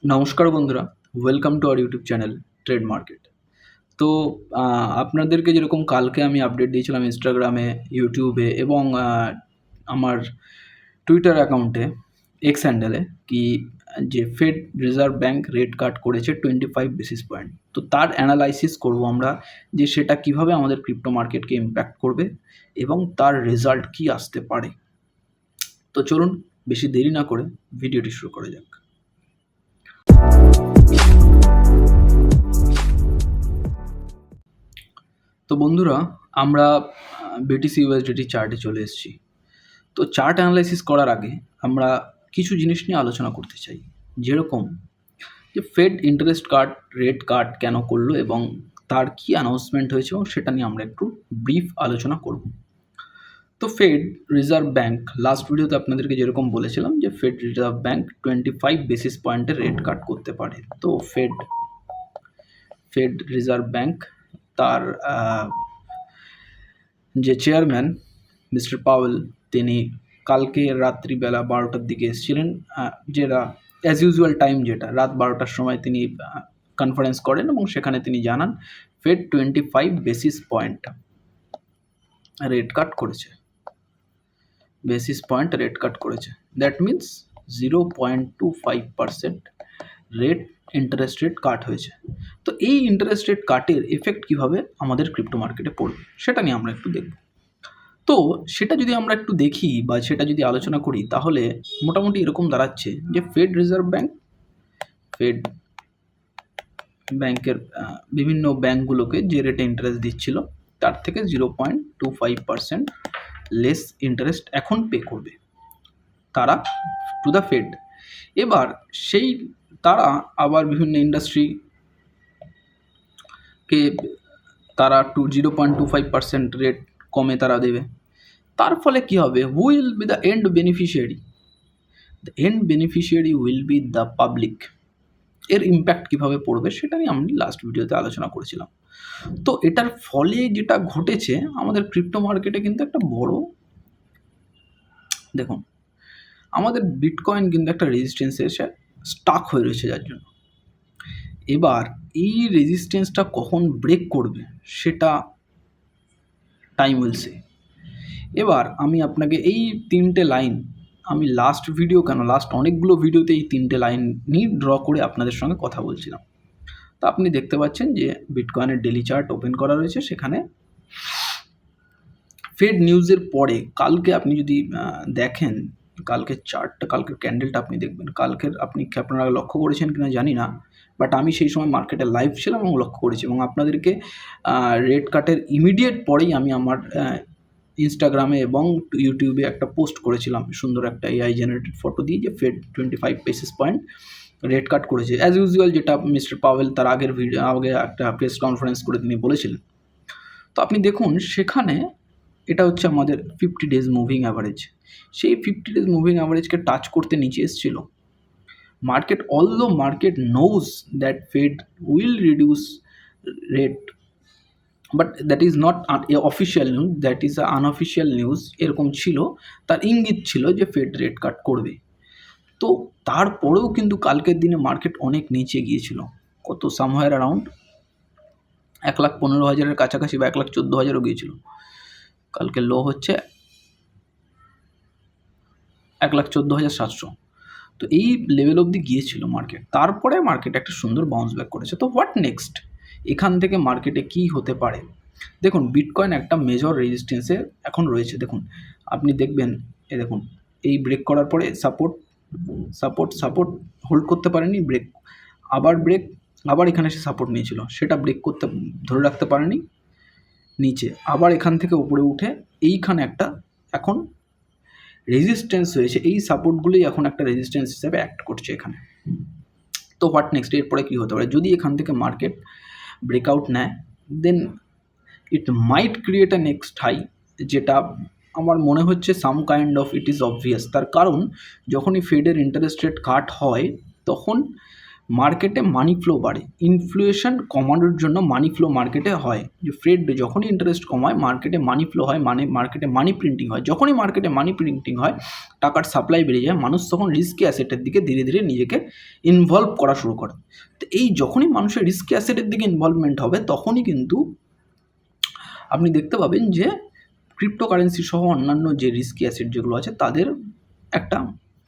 নমস্কার বন্ধুরা, welcome to our YouTube channel trade market. তো আপনাদেরকে যেরকম কালকে আমি আপডেট দিয়েছিলাম ইনস্টাগ্রামে, ইউটিউবে এবং আমার টুইটার অ্যাকাউন্টে, এক্স হ্যান্ডেলে কি যে Fed Reserve Bank rate cut করেছে 25 বেসিস পয়েন্ট। তো তার অ্যানালাইসিস করব আমরা যে সেটা কিভাবে আমাদের ক্রিপ্টো মার্কেটকে ইমপ্যাক্ট করবে এবং তার রেজাল্ট কি আসতে পারে। তো চলুন বেশি দেরি না করে ভিডিওটি শুরু করা যাক। তো বন্ধুরা, আমরা বিটিসি ইউএসডিটি চার্টে চলে এসেছি। তো চার্ট অ্যানালাইসিস করার আগে আমরা কিছু জিনিস নিয়ে আলোচনা করতে চাই, যেরকম যে ফেড ইন্টারেস্ট রেট কাট কেন করলো এবং তার কি অ্যানাউন্সমেন্ট হয়েছে এবং সেটা নিয়ে আমরা একটু ব্রিফ আলোচনা করব। তো ফেড রিজার্ভ ব্যাঙ্ক লাস্ট ভিডিওতে আপনাদেরকে যেরকম বলেছিলাম যে ফেড রিজার্ভ ব্যাঙ্ক 25 বেসিস পয়েন্টের রেট কাট করতে পারে। তো ফেড রিজার্ভ ব্যাঙ্ক তার যে চেয়ারম্যান মিস্টার পাওয়েল, তিনি কালকে রাত্রিবেলা 12টার দিকে এসেছিলেন, যেটা অ্যাজ ইউজুয়াল টাইম, যেটা রাত 12টার সময় তিনি কনফারেন্স করেন এবং সেখানে তিনি জানান Fed 25 basis point rate cut করেছে। That means 0.25% rate interest rate cut হয়েছে। তো এই ইন্টারেস্ট রেট কাটের এফেক্ট কীভাবে আমাদের ক্রিপ্টো মার্কেটে পড়বে সেটা নিয়ে আমরা একটু দেখব। তো সেটা যদি আমরা একটু দেখি বা সেটা যদি আলোচনা করি, তাহলে মোটামুটি এরকম দাঁড়াচ্ছে যে ফেড ব্যাংকের বিভিন্ন ব্যাঙ্কগুলোকে যে রেটে ইন্টারেস্ট দিচ্ছিল তার থেকে 0.25% লেস ইন্টারেস্ট এখন পে করবে তারা টু দ্য ফেড। এবার সেই তারা আবার বিভিন্ন ইন্ডাস্ট্রিকে তারা 0.25% রেট কমে তারা দেবে। তার ফলে কী হবে? Who will be the end beneficiary? The end beneficiary will be the public. এর ইম্প্যাক্ট কীভাবে পড়বে সেটা নিয়ে আমি লাস্ট ভিডিওতে আলোচনা করেছিলাম। তো এটার ফলে যেটা ঘটেছে আমাদের ক্রিপ্টো মার্কেটে কিন্তু একটা বড়, দেখুন আমাদের বিটকয়েন কিন্তু একটা রেজিস্ট্যান্সে এসে স্টাক হয়ে রয়েছে, যার জন্য এবার এই রেজিস্ট্যান্সটা কখন ব্রেক করবে সেটা টাইম উইল সে। এবার আমি আপনাকে এই তিনটে লাইন, আমি লাস্ট অনেকগুলো ভিডিওতে এই তিনটে লাইন নিয়ে ড্র করে আপনাদের সঙ্গে কথা বলছিলাম। তো আপনি দেখতে পাচ্ছেন যে বিটকয়েনের ডেলি চার্ট ওপেন করা রয়েছে, সেখানে ফেড নিউজের পরে কালকে আপনি যদি দেখেন কালকের চার্টটা, কালকের ক্যান্ডেলটা আপনি দেখবেন, আপনারা লক্ষ্য করেছেন কিনা জানি না, বাট আমি সেই সময় মার্কেটে লাইভ ছিলাম এবং লক্ষ্য করেছি এবং আপনাদেরকে রেট কাটের ইমিডিয়েট পরেই আমি আমার ইনস্টাগ্রামে এবং ইউটিউবে একটা পোস্ট করেছিলাম, সুন্দর একটা এআই জেনারেটেড ফটো দিয়ে, যে Fed 25 basis point rate cut করেছে অ্যাজ ইউজুয়াল, যেটা মিস্টার পাওয়েল তার আগে একটা প্রেস কনফারেন্স করে তিনি বলেছিলেন। তো আপনি দেখুন সেখানে এটা হচ্ছে আমাদের 50 ডেজ মুভিং অ্যাভারেজ। সেই 50 ডেজ মুভিং অ্যাভারেজকে টাচ করতে নিচে এসেছিল market. Although market knows that Fed will reduce rate, but that is not official news, that is unofficial news, এরকম ছিল, তার ইঙ্গিত ছিল যে ফেড রেট কাট করবে। তো তারপরেও কিন্তু কালকের দিনে মার্কেট অনেক নিচে গিয়েছিল, কত সামহায়ার অ্যারাউন্ড 1,15,000-এর কাছাকাছি বা 1,14,000-ও গিয়েছিল। কালকে লো হচ্ছে 1,14,700। তো এই লেভেল অবধি গিয়েছিল মার্কেট, তারপরে মার্কেট একটা সুন্দর বাউন্স ব্যাক করেছে। তো হোয়াট নেক্সট? এখান থেকে মার্কেটে কি হতে পারে? দেখুন বিটকয়েন একটা মেজর রেজিস্ট্যান্সে এখন রয়েছে। দেখুন আপনি দেখবেন, দেখুন এই ব্রেক করার পরে সাপোর্ট হোল্ড করতে পারেনি, আবার এখানে এসে সাপোর্ট নিয়েছিল, সেটা ধরে রাখতে পারেনি, নিচে আবার এখান থেকে উপরে উঠে এইখানে একটা এখন রেজিস্ট্যান্স হয়েছে। এই সাপোর্টগুলোই এখন একটা রেজিস্ট্যান্স হিসেবে অ্যাক্ট করছে এখানে। তো হোয়াট নেক্সট? এরপরে কী হতে পারে? যদি এখান থেকে মার্কেট ব্রেকআউট নেয়, দেন ইট মাইট ক্রিয়েট আ নেক্সট হাই, যেটা আমার মনে হচ্ছে some kind of it is obvious. তার কারণ যখনই ফেডের ইন্টারেস্ট রেট কাট হয় তখন মার্কেটে মানি ফ্লো বাড়ে, ইনফ্লেশন কমানোর জন্য মানি ফ্লো মার্কেটে হয়। যে ফেড যখনই ইন্টারেস্ট কমায় মার্কেটে মানি ফ্লো হয়, মানে মার্কেটে মানি প্রিন্টিং হয়। যখনই মার্কেটে মানি প্রিন্টিং হয়, টাকার সাপ্লাই বেড়ে যায়, মানুষ তখন রিস্কি অ্যাসেটের দিকে ধীরে ধীরে নিজেকে ইনভলভ করা শুরু করে। তো এই যখনই মানুষের রিস্কি অ্যাসেটের দিকে ইনভলভমেন্ট হবে, তখনই কিন্তু আপনি দেখতে পাবেন যে ক্রিপ্টোকারেন্সি সহ অন্যান্য যে রিস্কি অ্যাসেট যেগুলো আছে তাদের একটা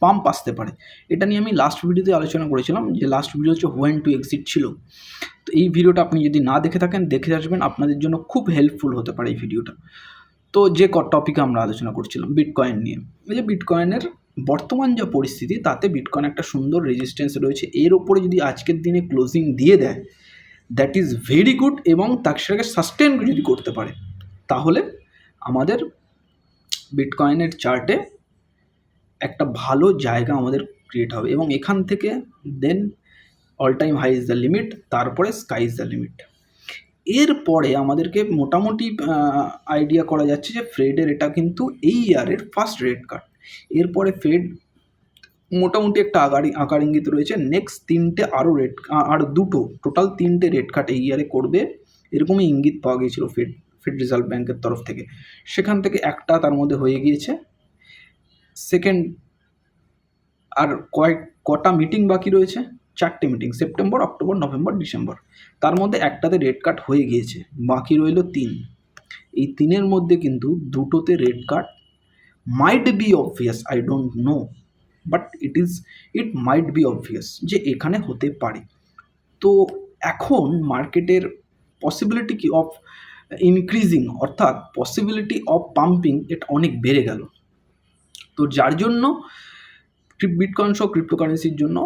পাম্প আসতে পারে। এটা নিয়ে আমি লাস্ট ভিডিওতে আলোচনা করেছিলাম, যে লাস্ট ভিডিও হচ্ছে হোয়েন টু এক্সিট ছিল। তো এই ভিডিওটা আপনি যদি না দেখে থাকেন, দেখে আসবেন, আপনাদের জন্য খুব হেল্পফুল হতে পারে এই ভিডিওটা। তো যে টপিকে আমরা আলোচনা করছিলাম বিটকয়েন নিয়ে, এই যে বিটকয়েনের বর্তমান যা পরিস্থিতি, তাতে বিটকয়েন একটা সুন্দর রেজিস্ট্যান্স রয়েছে। এর ওপরে যদি আজকের দিনে ক্লোজিং দিয়ে দেয়, দ্যাট ইজ ভেরি গুড, এবং তাকে সেটাকে সাস্টেন যদি করতে পারে, তাহলে আমাদের বিটকয়েনের চার্টে একটা ভালো জায়গা আমাদের ক্রিয়েট হবে, এবং এখান থেকে then all time high is the limit, তারপরে স্কাই ইজ দ্য লিমিট। এরপরে আমাদেরকে মোটামুটি আইডিয়া করা যাচ্ছে যে ফেডের এটা কিন্তু এই ইয়ারের ফার্স্ট রেট কাট। এরপরে ফেড মোটামুটি একটা আকার ইঙ্গিত রয়েছে নেক্সট তিনটে আরও দুটো, টোটাল তিনটে রেট কাট এই ইয়ারে করবে, এরকমই ইঙ্গিত পাওয়া গিয়েছিল ফেড রিজার্ভ ব্যাঙ্কের তরফ থেকে। সেখান থেকে একটা তার মধ্যে হয়ে গিয়েছে, সেকেন্ড আর কটা মিটিং বাকি রয়েছে, 4টে meeting, September, October, November, December. তার মধ্যে একটাতে রেড কাট হয়ে গিয়েছে, বাকি রইল 3। এই 3-এর মধ্যে কিন্তু দুটোতে red cut might be obvious, I don't know, but it might be obvious যে এখানে হতে পারে। তো এখন মার্কেটের পসিবিলিটি কি অফ ইনক্রিজিং, অর্থাৎ পসিবিলিটি অফ পাম্পিং, এটা অনেক বেড়ে গেল। তো যার জন্য বিটকয়েন সহ ক্রিপ্টোকারেন্সির জন্য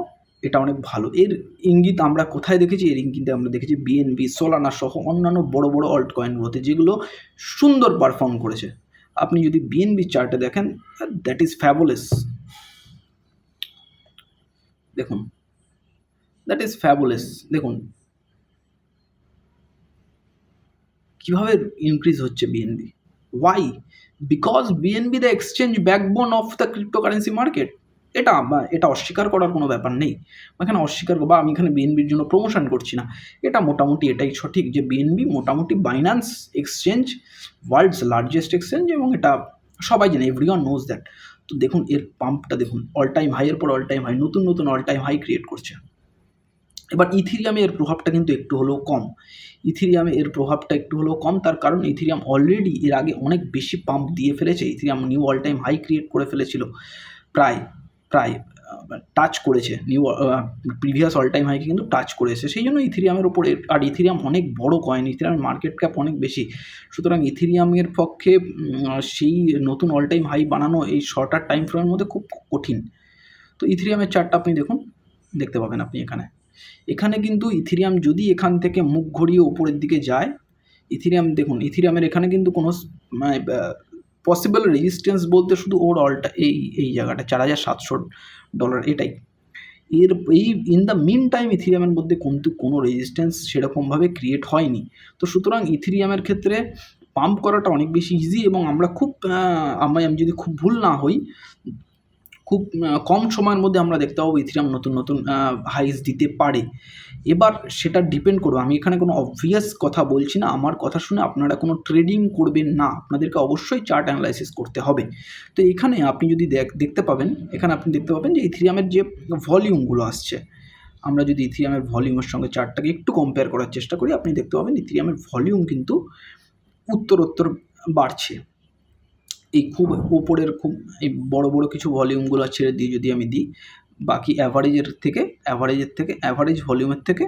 এটা অনেক ভালো। এর ইঙ্গিত আমরা কোথায় দেখেছি? এর ইঙ্গিত আমরা দেখেছি বিএনবি, সোলানা সহ অন্যান্য বড় বড় অল্ট কয়েনগুলোতে, যেগুলো সুন্দর পারফর্ম করেছে। আপনি যদি বিএনবি চার্টে দেখেন, দ্যাট ইজ ফ্যাবুলাস, দেখুন, দ্যাট ইজ ফ্যাবুলাস। দেখুন কীভাবে ইনক্রিজ হচ্ছে BNB. Why? Because BNB the exchange backbone of the cryptocurrency market. এটা অস্বীকার করার কোনো ব্যাপার নেই। এখানে অস্বীকার বা আমি এখানে বিএনবির জন্য প্রমোশন করছি না, এটা মোটামুটি এটাই সঠিক যে বিএনবি মোটামুটি Binance exchange, world's largest exchange, এবং এটা সবাই জানে, এভরিওয়ান নোজ দ্যাট। তো দেখুন এর পাম্পটা দেখুন, অল টাইম হাইয়ের পর অল টাইম হাই, নতুন নতুন অল টাইম হাই ক্রিয়েট করছে। এবার ইথিরিয়ামে এর প্রভাবটা কিন্তু একটু হলেও কম। ইথিরিয়ামে এর প্রভাবটা একটু হলেও কম, তার কারণ ইথিরিয়াম অলরেডি এর আগে অনেক বেশি পাম্প দিয়ে ফেলেছে। Ethereum new all time high create করে ফেলেছিল, প্রায় টাচ করেছে নিউ প্রিভিয়াস অল টাইম হাইকে কিন্তু টাচ করেছে। সেই জন্য ইথিরিয়ামের ওপরে, আর ইথিরিয়াম অনেক বড় কয়েন, ইথিরিয়ামের মার্কেট ক্যাপ অনেক বেশি, সুতরাং ইথিরিয়ামের পক্ষে সেই নতুন অল টাইম হাই বানানো এই শর্টার টাইম ফ্রেমের মধ্যে খুব কঠিন। তো ইথিরিয়ামের চার্টটা আপনি দেখুন, দেখতে পাবেন আপনি এখানে কিন্তু ইথিরিয়াম যদি এখান থেকে মুখ ঘুরিয়ে উপরের দিকে যায়, ইথিরিয়াম দেখুন, ইথিরিয়ামের এখানে কিন্তু কোনো মানে পসিবল রেজিস্ট্যান্স বলতে শুধু ওর এই জায়গাটা $4,700, এটাই এই ইন দ্য মিন টাইম ইথিরিয়ামের মধ্যে কিন্তু কোনো রেজিস্ট্যান্স সেরকমভাবে ক্রিয়েট হয়নি। তো সুতরাং ইথিরিয়ামের ক্ষেত্রে পাম্প করাটা অনেক বেশি ইজি, এবং আমি যদি খুব ভুল না হই, খুব কম সময়ের মধ্যে আমরা দেখতে পাবো ইথিরিয়াম নতুন নতুন হাইস দিতে পারে। এবার সেটা ডিপেন্ড করবে, আমি এখানে কোনো অবভিয়াস কথা বলছি না, আমার কথা শুনে আপনারা কোনো ট্রেডিং করবেন না, আপনাদেরকে অবশ্যই চার্ট অ্যানালাইসিস করতে হবে। তো এখানে আপনি যদি দেখতে পাবেন, এখানে আপনি দেখতে পাবেন যে ইথিরিয়ামের যে ভলিউমগুলো আসছে, আমরা যদি ইথিরিয়ামের ভলিউমের সঙ্গে চার্টটাকে একটু কম্পেয়ার করার চেষ্টা করি, আপনি দেখতে পাবেন ইথিরিয়ামের ভলিউম কিন্তু উত্তরোত্তর বাড়ছে। এই খুব উপরের এই বড় বড় কিছু ভলিউমগুলো ছেড়ে দিয়ে যদি আমি দিই, বাকি অ্যাভারেজ ভলিউমের থেকে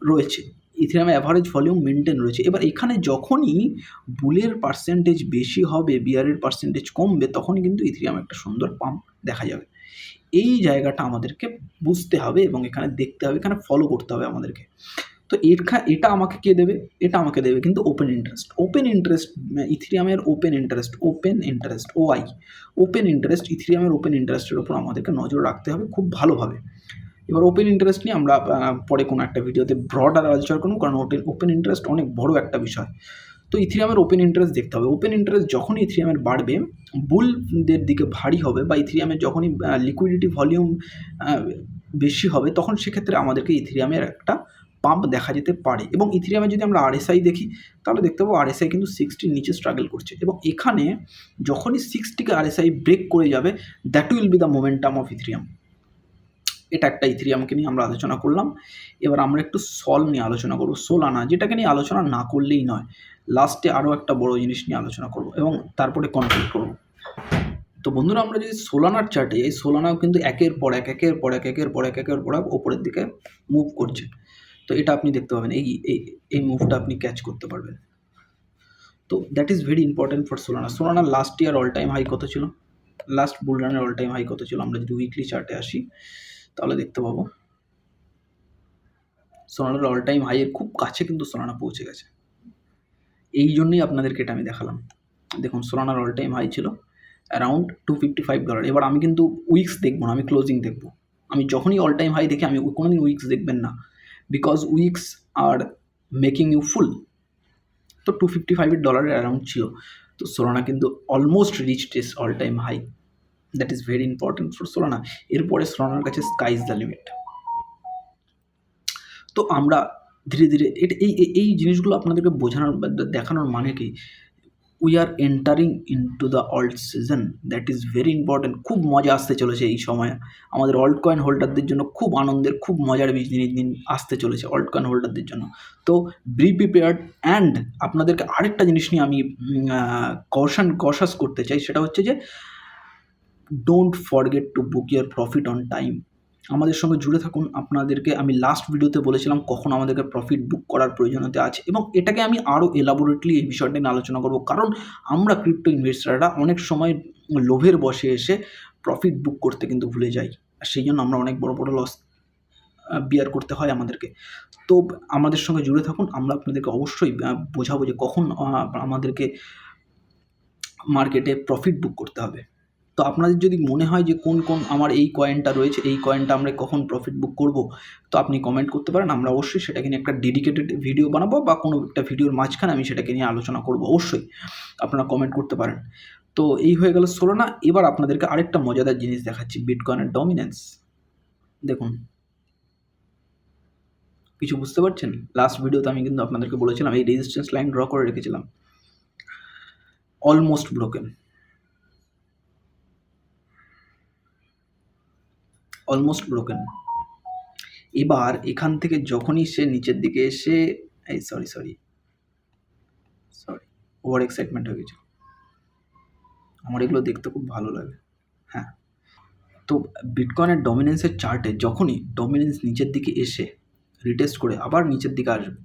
রয়েছে ইথিরিয়ামে অ্যাভারেজ ভলিউম মেনটেন রয়েছে। এবার এখানে যখনই বুলের পার্সেন্টেজ বেশি হবে, বিয়ারের পার্সেন্টেজ কমবে, তখনই কিন্তু ইথিরিয়াম একটা সুন্দর পাম্প দেখা যাবে। এই জায়গাটা আমাদেরকে বুঝতে হবে এবং এখানে দেখতে হবে, এখানে ফলো করতে হবে আমাদেরকে। তো এটা আমাকে কে দেবে? এটা আমাকে দেবে কিন্তু ওপেন ইন্টারেস্ট, ইথিরিয়ামের ওপেন ইন্টারেস্ট ওআই, ইথিরিয়ামের ওপেন ইন্টারেস্টের ওপর আমাদেরকে নজর রাখতে হবে খুব ভালোভাবে। এবার ওপেন ইন্টারেস্ট নিয়ে আমরা পরে কোনো একটা ভিডিওতে ব্রডার আলোচনা করবো, কারণ ওপেন ইন্টারেস্ট অনেক বড় একটা বিষয়। তো ইথিরিয়ামের ওপেন ইন্টারেস্ট দেখতে হবে। ওপেন ইন্টারেস্ট যখনই ইথিরিয়ামের বাড়বে, বুলদের দিকে ভারী হবে, বা ইথিরিয়ামের যখনই লিকুইডিটি ভলিউম বেশি হবে তখন সেক্ষেত্রে আমাদেরকে ইথেরিয়ামের একটা পাম্প দেখা যেতে পারে। এবং ইথেরিয়ামে যদি আমরা আরএসআই দেখি তাহলে দেখতে পাবো আরএসআই কিন্তু 60 নিচে স্ট্রাগল করছে, এবং এখানে যখনই 60কে আরএসআই ব্রেক করে যাবে that will be the momentum of Ethereum. এটা একটা ইথেরিয়ামকে নিয়ে আমরা আলোচনা করলাম। এবার আমরা একটু সল নিয়ে আলোচনা করবো, সোলানা, যেটাকে নিয়ে আলোচনা না করলেই নয়। লাস্টে আরও একটা বড় জিনিস নিয়ে আলোচনা করব এবং তারপরে কনক্লুড করব। তো বন্ধুরা, আমরা যদি সোলানার চার্টে যাই, সোলানাও কিন্তু একের পর এক ওপরের দিকে মুভ করছে। তো এটা আপনি দেখতে পাবেন, এই মুভটা আপনি ক্যাচ করতে পারবেন। তো that is very important for Solana. সোলানার last year all time high কত ছিল, লাস্ট বুল রানের অল টাইম হাই কত ছিল, আমরা যদি উইকলি চার্টে আসি তাহলে দেখতে পাবো সোলানার অল টাইম হাইয়ের খুব কাছে কিন্তু সোলানা পৌঁছে গেছে। এই জন্যই আপনাদেরকে এটা আমি দেখালাম। দেখুন, সোলানার অল টাইম হাই ছিল অ্যারাউন্ড $255। এবার আমি কিন্তু উইকস দেখবো না, আমি ক্লোজিং দেখবো। আমি যখনই অল টাইম হাই দেখি আমি কোনোদিন উইকস দেখবেন না, because wicks are making you fool. তো $255 অ্যারাউন্ড ছিল। তো সোলানা কিন্তু almost reached its all time high. That is very important for Solana. এরপরে সোলানার কাছে স্কাই ইজ দ্য লিমিট। তো আমরা ধীরে ধীরে এই জিনিসগুলো আপনাদেরকে বোঝানোর দেখানোর মানে কি, we are entering into the alt season. That is very important. খুব মজা আসতে চলেছে এই সময়ে আমাদের অল্ট কয়েন হোল্ডারদের জন্য, খুব আনন্দের, খুব মজার দিন আসতে চলেছে অল্ট কয়েন হোল্ডারদের জন্য। তো বি প্রিপেয়ার্ড। অ্যান্ড আপনাদেরকে আরেকটা জিনিস নিয়ে আমি কশাস করতে চাই, সেটা হচ্ছে যে don't forget to book year profit on time. আমাদের সঙ্গে জুড়ে থাকুন। আপনাদেরকে আমি লাস্ট ভিডিওতে বলেছিলাম কখন আমাদেরকে প্রফিট বুক করার প্রয়োজনীয়তা আছে, এবং এটাকে আমি আরও এলাবোরেটলি এই বিষয়টা নিয়ে আলোচনা করব। কারণ আমরা ক্রিপ্টো ইনভেস্টাররা অনেক সময় লোভের বশে এসে প্রফিট বুক করতে কিন্তু ভুলে যাই, আর সেই জন্য আমরা অনেক বড় বড় লস বিয়ার করতে হয় আমাদেরকে। তো আমাদের সঙ্গে জুড়ে থাকুন। আমরা আপনাদেরকে অবশ্যই বোঝাবো যে কখন আমাদেরকে মার্কেটে প্রফিট বুক করতে হবে। তো আপনাদের যদি মনে হয় যে কোন আমার এই কয়েনটা রয়েছে, এই কয়েনটা আমরা কখন প্রফিট বুক করব, তো আপনি কমেন্ট করতে পারেন। আমরা অবশ্যই সেটাকে নিয়ে একটা ডেডিকেটেড ভিডিও বানাবো, বা কোনো একটা ভিডিওর মাঝখানে আমি সেটাকে নিয়ে আলোচনা করব। অবশ্যই আপনারা কমেন্ট করতে পারেন। তো এই হয়ে গেল সোলানা। এবার আপনাদেরকে আরেকটা মজাদার জিনিস দেখাচ্ছি, বিটকয়েনের ডমিনেন্স। দেখুন, কিছু বুঝতে পারছেন? লাস্ট ভিডিওতে আমি কিন্তু আপনাদেরকে বলেছিলাম এই রেজিস্ট্যান্স লাইন ড্র করে রেখেছিলাম, অলমোস্ট ব্রোকেন, অলমোস্ট ব্রোকেন। এবার এখান থেকে যখনই সে নিচের দিকে এসে সরি ওভার এক্সাইটমেন্ট হয়ে গেছিল, আমার এগুলো দেখতে খুব ভালো লাগে। হ্যাঁ, তো বিটকয়েনের ডমিনেন্সের চার্টে যখনই ডমিনেন্স নিচের দিকে এসে রিটেস্ট করে আবার নিচের দিকে আসবে,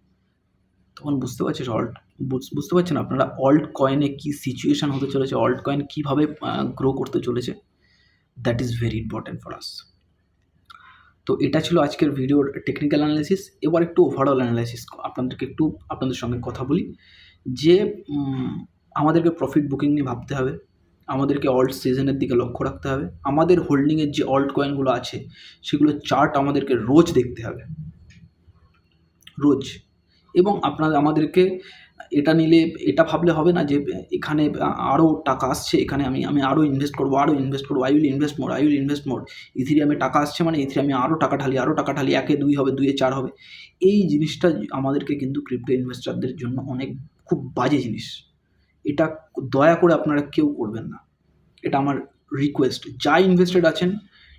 তখন বুঝতে পারছেন আপনারা অল্ট কয়েনে কী সিচুয়েশান হতে চলেছে, অল্ট কয়েন কীভাবে গ্রো করতে চলেছে। That is very important for us. তো এটা ছিল আজকের ভিডিওর টেকনিক্যাল অ্যানালাইসিস। এবার একটু ওভারঅল অ্যানালাইসিস আপনাদের সঙ্গে কথা বলি, যে আমাদেরকে প্রফিট বুকিং নিয়ে ভাবতে হবে, আমাদেরকে অল্ট সিজনের দিকে লক্ষ্য রাখতে হবে, আমাদের হোল্ডিংয়ের যে অল্ট কয়েনগুলো আছে সেগুলোর চার্ট আমাদেরকে রোজ দেখতে হবে, রোজ। এবং আমাদেরকে এটা নিলে এটা ভাবলে হবে না যে এখানে আরও টাকা আসছে, এখানে আমি আরও ইনভেস্ট করবো, আই উইল ইনভেস্ট মোর। ইথেরিয়ামে টাকা আসছে মানে ইথেরিয়ামে আরও টাকা ঢালি, 1-এ 2 হবে, 2-এ 4 হবে। এই জিনিসটা আমাদেরকে কিন্তু ক্রিপ্টো ইনভেস্টারদের জন্য খুব বাজে জিনিস। এটা দয়া করে আপনারা কেউ করবেন না, এটা আমার রিকোয়েস্ট। যা ইনভেস্টেড আছেন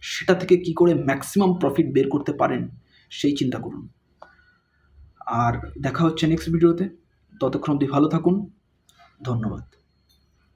সেটা থেকে কি করে ম্যাক্সিমাম প্রফিট বের করতে পারেন সেই চিন্তা করুন। আর দেখা হচ্ছে নেক্সট ভিডিওতে। ততক্ষণ অবধি ভালো থাকুন। ধন্যবাদ।